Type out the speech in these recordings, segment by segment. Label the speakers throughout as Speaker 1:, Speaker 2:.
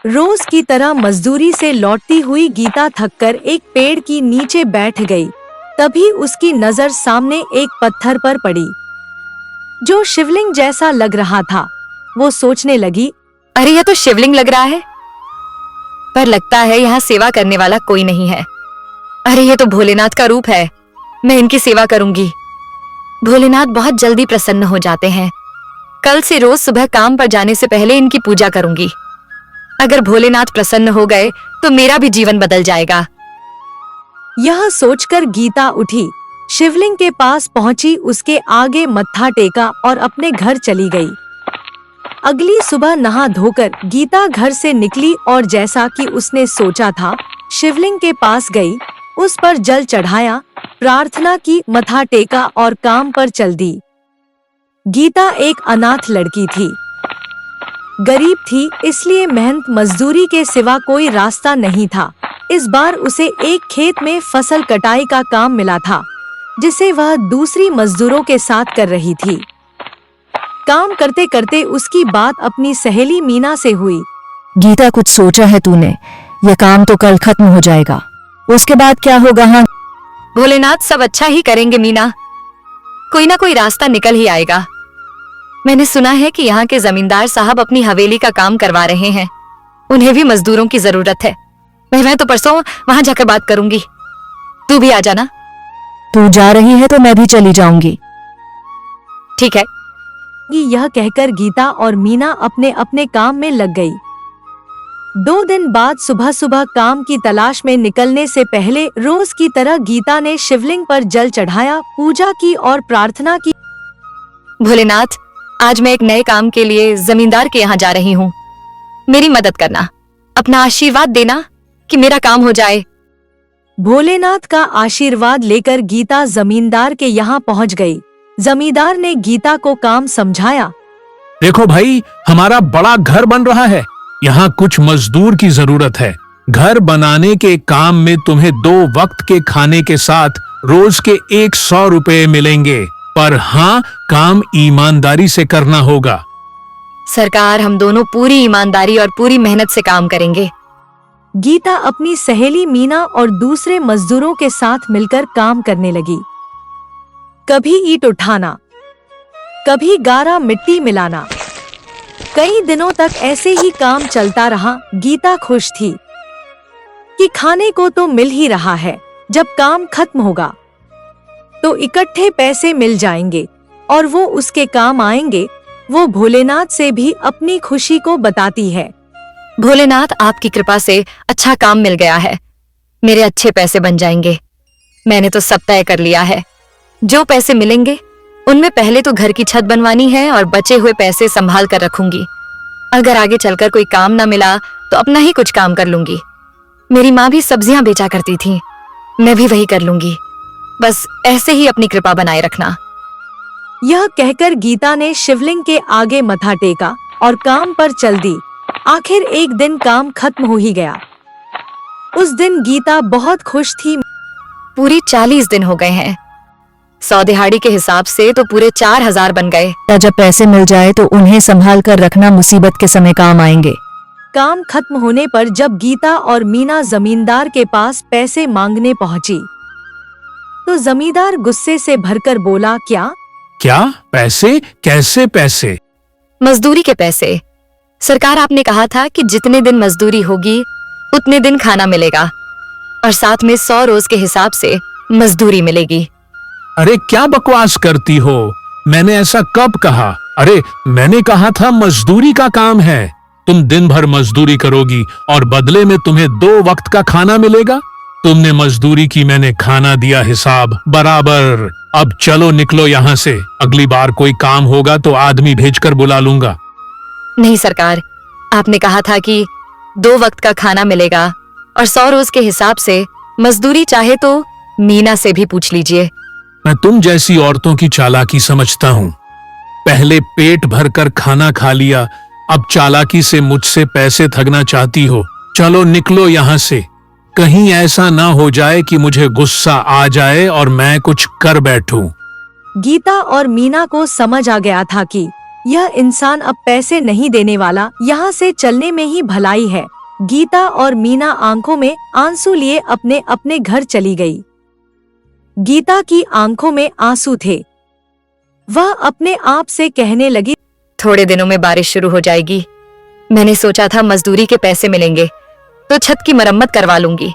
Speaker 1: रोज की तरह मजदूरी से लौटती हुई गीता थककर एक पेड़ की नीचे बैठ गई। तभी उसकी नजर सामने एक पत्थर पर पड़ी जो शिवलिंग जैसा लग रहा था। वो सोचने लगी,
Speaker 2: अरे यह तो शिवलिंग लग रहा है, पर लगता है यहाँ सेवा करने वाला कोई नहीं है। अरे ये तो भोलेनाथ का रूप है, मैं इनकी सेवा करूंगी। भोलेनाथ बहुत जल्दी प्रसन्न हो जाते हैं। कल से रोज सुबह काम पर जाने से पहले इनकी पूजा करूंगी। अगर भोलेनाथ प्रसन्न हो गए तो मेरा भी जीवन बदल जाएगा।
Speaker 1: यह सोचकर गीता उठी, शिवलिंग के पास पहुंची, उसके आगे मत्था टेका और अपने घर चली गई। अगली सुबह नहा धोकर गीता घर से निकली और जैसा कि उसने सोचा था, शिवलिंग के पास गई, उस पर जल चढ़ाया, प्रार्थना की, मत्था टेका और काम पर चल दी। गीता एक अनाथ लड़की थी, गरीब थी, इसलिए मेहनत मजदूरी के सिवा कोई रास्ता नहीं था। इस बार उसे एक खेत में फसल कटाई का काम मिला था, जिसे वह दूसरी मजदूरों के साथ कर रही थी। काम करते करते उसकी बात अपनी सहेली मीना से हुई।
Speaker 3: गीता, कुछ सोचा है तूने? यह काम तो कल खत्म हो जाएगा, उसके बाद क्या होगा? हाँ,
Speaker 2: भोलेनाथ सब अच्छा ही करेंगे मीना, कोई ना कोई रास्ता निकल ही आएगा। मैंने सुना है कि यहाँ के जमींदार साहब अपनी हवेली का काम करवा रहे हैं, उन्हें भी मजदूरों की जरूरत है। मैं तो परसों वहां जाकर बात करूंगी, तू भी आ जाना।
Speaker 3: तू जा रही है तो मैं भी चली जाऊंगी।
Speaker 2: ठीक है।
Speaker 1: यह कहकर गीता और मीना अपने अपने काम में लग गई। 2 दिन बाद सुबह सुबह काम की तलाश में निकलने से पहले रोज की तरह गीता ने शिवलिंग पर जल चढ़ाया, पूजा की और प्रार्थना की।
Speaker 2: भोलेनाथ, आज मैं एक नए काम के लिए जमींदार के यहाँ जा रही हूँ, मेरी मदद करना, अपना आशीर्वाद देना कि मेरा काम हो जाए।
Speaker 1: भोलेनाथ का आशीर्वाद लेकर गीता जमींदार के यहाँ पहुँच गई। जमींदार ने गीता को काम समझाया।
Speaker 4: देखो भाई, हमारा बड़ा घर बन रहा है, यहाँ कुछ मजदूर की जरूरत है। घर बनाने के काम में तुम्हें 2 वक्त के खाने के साथ रोज के 100 रुपए मिलेंगे, पर हाँ, काम ईमानदारी से करना होगा।
Speaker 2: सरकार, हम दोनों पूरी ईमानदारी और पूरी मेहनत से काम करेंगे।
Speaker 1: गीता अपनी सहेली मीना और दूसरे मजदूरों के साथ मिलकर काम करने लगी। कभी ईंट उठाना, कभी गारा मिट्टी मिलाना। कई दिनों तक ऐसे ही काम चलता रहा। गीता खुश थी कि खाने को तो मिल ही रहा है, जब काम खत्म होगा तो इकट्ठे पैसे मिल जाएंगे और वो उसके काम आएंगे। वो भोलेनाथ से भी अपनी खुशी को बताती है।
Speaker 2: भोलेनाथ, आपकी कृपा से अच्छा काम मिल गया है, मेरे अच्छे पैसे बन जाएंगे। मैंने तो सब तय कर लिया है, जो पैसे मिलेंगे उनमें पहले तो घर की छत बनवानी है और बचे हुए पैसे संभाल कर रखूंगी। अगर आगे चलकर कोई काम ना मिला तो अपना ही कुछ काम कर लूंगी। मेरी माँ भी सब्जियां बेचा करती थी, मैं भी वही कर लूंगी। बस ऐसे ही अपनी कृपा बनाए रखना।
Speaker 1: यह कहकर गीता ने शिवलिंग के आगे मत्था टेका और काम पर चल दी। आखिर एक दिन काम खत्म हो ही गया। उस दिन गीता बहुत खुश थी।
Speaker 2: पूरी 40 दिन हो गए हैं, 100 दिहाड़ी के हिसाब से तो पूरे 4000 बन गए।
Speaker 3: जब पैसे मिल जाए तो उन्हें संभाल कर रखना, मुसीबत के समय काम आएंगे।
Speaker 1: काम खत्म होने पर जब गीता और मीना जमींदार के पास पैसे मांगने पहुंची तो जमींदार गुस्से से भरकर बोला, क्या
Speaker 4: पैसे? कैसे पैसे?
Speaker 2: मजदूरी के पैसे। सरकार, आपने कहा था कि जितने दिन मजदूरी होगी उतने दिन खाना मिलेगा और साथ में 100 रोज के हिसाब से मजदूरी मिलेगी।
Speaker 4: अरे क्या बकवास करती हो, मैंने ऐसा कब कहा? अरे मैंने कहा था मजदूरी का काम है, तुम दिन भर मजदूरी करोगी और बदले में तुम्हें 2 वक्त का खाना मिलेगा। तुमने मजदूरी की, मैंने खाना दिया, हिसाब बराबर। अब चलो निकलो यहाँ से, अगली बार कोई काम होगा तो आदमी भेजकर बुला लूंगा।
Speaker 2: नहीं सरकार, आपने कहा था कि 2 वक्त का खाना मिलेगा और 100 रोज के हिसाब से मजदूरी। चाहे तो मीना से भी पूछ लीजिए।
Speaker 4: मैं तुम जैसी औरतों की चालाकी समझता हूँ। पहले पेट भरकर खाना खा लिया, अब चालाकी से मुझसे पैसे ठगना चाहती हो। चलो निकलो यहाँ से, कहीं ऐसा ना हो जाए कि मुझे गुस्सा आ जाए और मैं कुछ कर बैठूं।
Speaker 1: गीता और मीना को समझ आ गया था कि यह इंसान अब पैसे नहीं देने वाला, यहाँ से चलने में ही भलाई है। गीता और मीना आंखों में आंसू लिए अपने अपने घर चली गई। गीता की आंखों में आंसू थे। वह अपने आप से कहने लगी,
Speaker 2: थोड़े दिनों में बारिश शुरू हो जाएगी। मैंने सोचा था मजदूरी के पैसे मिलेंगे तो छत की मरम्मत करवा लूंगी,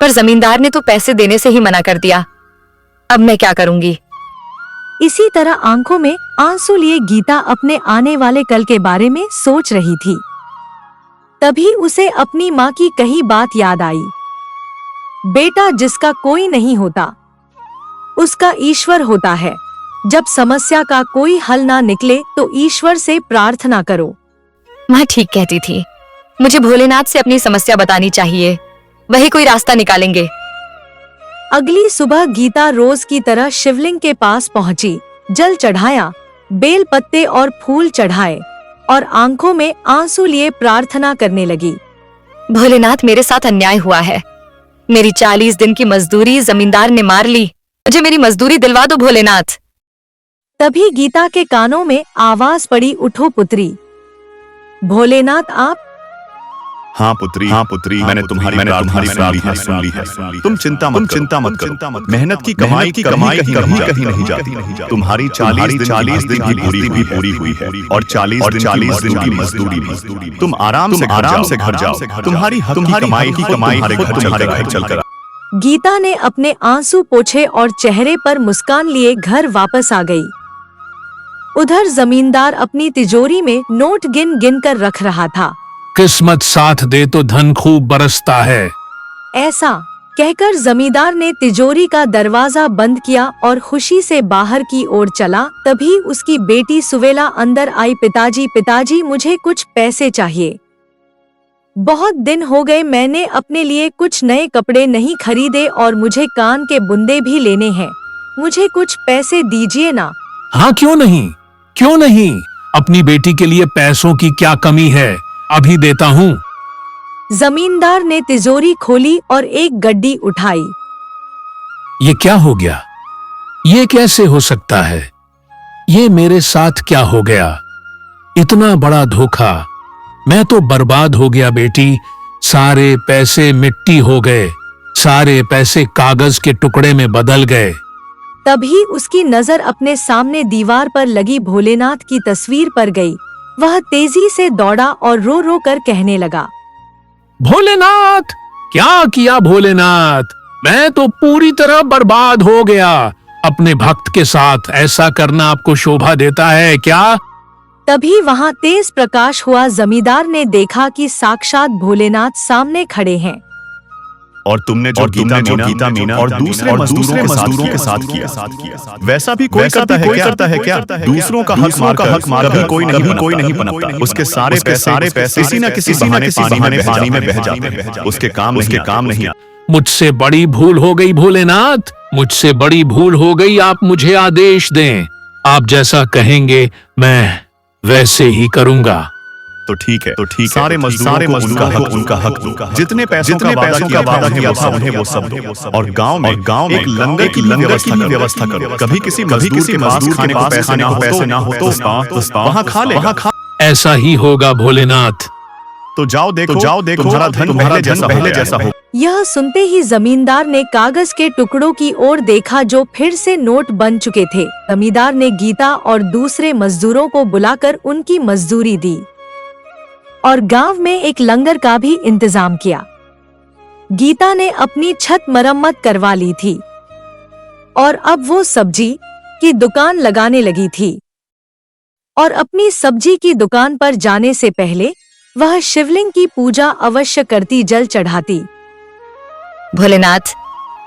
Speaker 2: पर जमींदार ने तो पैसे देने से ही मना कर दिया। अब मैं क्या करूंगी?
Speaker 1: इसी तरह आंखों में आंसू लिए गीता अपने आने वाले कल के बारे में सोच रही थी। तभी उसे अपनी माँ की कही बात याद आई। बेटा जिसका कोई नहीं होता उसका ईश्वर होता है। जब समस्या का कोई हल ना निकले तो ईश्वर से प्रार्थना करो।
Speaker 2: माँ ठीक कहती थी, मुझे भोलेनाथ से अपनी समस्या बतानी चाहिए, वही कोई रास्ता निकालेंगे।
Speaker 1: अगली सुबह गीता रोज की तरह शिवलिंग के पास पहुंची, जल चढ़ाया, बेल पत्ते और फूल चढ़ाए और आंखों में आंसू लिए प्रार्थना करने लगी।
Speaker 2: भोलेनाथ, मेरे साथ अन्याय हुआ है। मेरी 40 दिन की मजदूरी जमींदार ने मार ली। मुझे मेरी मजदूरी दिलवा दो भोलेनाथ।
Speaker 1: तभी गीता के कानों में आवाज पड़ी, उठो पुत्री। भोलेनाथ आप?
Speaker 5: हाँ पुत्री, मैंने तुम्हारी प्रार्थना सुन ली है। तुम चिंता मत करो। मेहनत की कमाई कहीं नहीं जाती। तुम्हारी 40 दिन की पूरी हुई है और 40 दिन की मजदूरी भी। तुम आराम से घर जाओ। तुम्हारी कमाई तुम्हारे घर चलकर।
Speaker 1: गीता ने अपने आंसू पोंछे और चेहरे पर मुस्कान लिए घर वापस आ गई। उधर जमींदार अपनी तिजोरी में नोट गिन गिन कर रख रहा था।
Speaker 4: किस्मत साथ दे तो धन खूब बरसता है।
Speaker 1: ऐसा कहकर जमींदार ने तिजोरी का दरवाजा बंद किया और खुशी से बाहर की ओर चला। तभी उसकी बेटी सुवेला अंदर आई। पिताजी, मुझे कुछ पैसे चाहिए। बहुत दिन हो गए मैंने अपने लिए कुछ नए कपड़े नहीं खरीदे और मुझे कान के बुंदे भी लेने हैं। मुझे कुछ पैसे दीजिए ना।
Speaker 4: हाँ, क्यों नहीं। अपनी बेटी के लिए पैसों की क्या कमी है, अभी देता हूँ।
Speaker 1: जमींदार ने तिजोरी खोली और एक गड्डी उठाई।
Speaker 4: ये क्या हो गया? ये कैसे हो सकता है? ये मेरे साथ क्या हो गया? इतना बड़ा धोखा। मैं तो बर्बाद हो गया बेटी। सारे पैसे मिट्टी हो गए। सारे पैसे कागज के टुकड़े में बदल गए।
Speaker 1: तभी उसकी नजर अपने सामने दीवार पर लगी भोलेनाथ की तस्वीर पर गई। वह तेजी से दौड़ा और रो रो कर कहने लगा,
Speaker 4: भोलेनाथ, क्या किया भोलेनाथ? मैं तो पूरी तरह बर्बाद हो गया। अपने भक्त के साथ ऐसा करना आपको शोभा देता है क्या?
Speaker 1: तभी वहां तेज प्रकाश हुआ। जमींदार ने देखा कि साक्षात भोलेनाथ सामने खड़े हैं।
Speaker 5: और तुमने जो गीता मीना और दूसरे मजदूरों के साथ किया, वैसा भी कोई करता है क्या? दूसरों का हक मार कभी कोई नहीं पनपता। उसके सारे पैसे किसी न किसी बहाने पानी में बह जाते हैं। उसके काम नहीं।
Speaker 4: मुझसे बड़ी भूल हो गई भोलेनाथ, मुझसे बड़ी भूल हो गई। आप मुझे आदेश दें। आप जैसा कहेंगे मैं वैसे ही करूंगा।
Speaker 5: तो ठीक है। सारे मजदूरों को उनका हक। जितने पैसों का वादा किया था उन्हें वो सब दो। और गांव में एक लंगर की व्यवस्था करो। कभी किसी मजदूर के पास खाने को पैसे ना हो तो वहाँ खा ले।
Speaker 4: ऐसा ही होगा भोलेनाथ।
Speaker 5: तो जाओ देखो तुम्हारा धन पहले जैसा हो।
Speaker 1: यह सुनते ही जमींदार ने कागज के टुकड़ों की ओर देखा जो फिर से नोट बन चुके थे। जमींदार ने गीता और दूसरे मजदूरों को बुलाकर उनकी मजदूरी दी और गांव में एक लंगर का भी इंतजाम किया। गीता ने अपनी छत मरम्मत करवा ली थी और अब वो सब्जी की दुकान लगाने लगी थी। और अपनी सब्जी की दुकान पर जाने से पहले वह शिवलिंग की पूजा अवश्य करती, जल चढ़ाती।
Speaker 2: भोलेनाथ,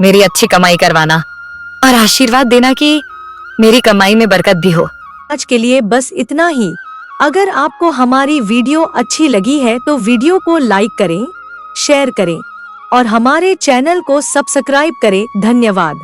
Speaker 2: मेरी अच्छी कमाई करवाना और आशीर्वाद देना कि मेरी कमाई में बरकत भी हो।
Speaker 1: आज के लिए बस इतना ही। अगर आपको हमारी वीडियो अच्छी लगी है तो वीडियो को लाइक करें, शेयर करें और हमारे चैनल को सब्सक्राइब करें। धन्यवाद।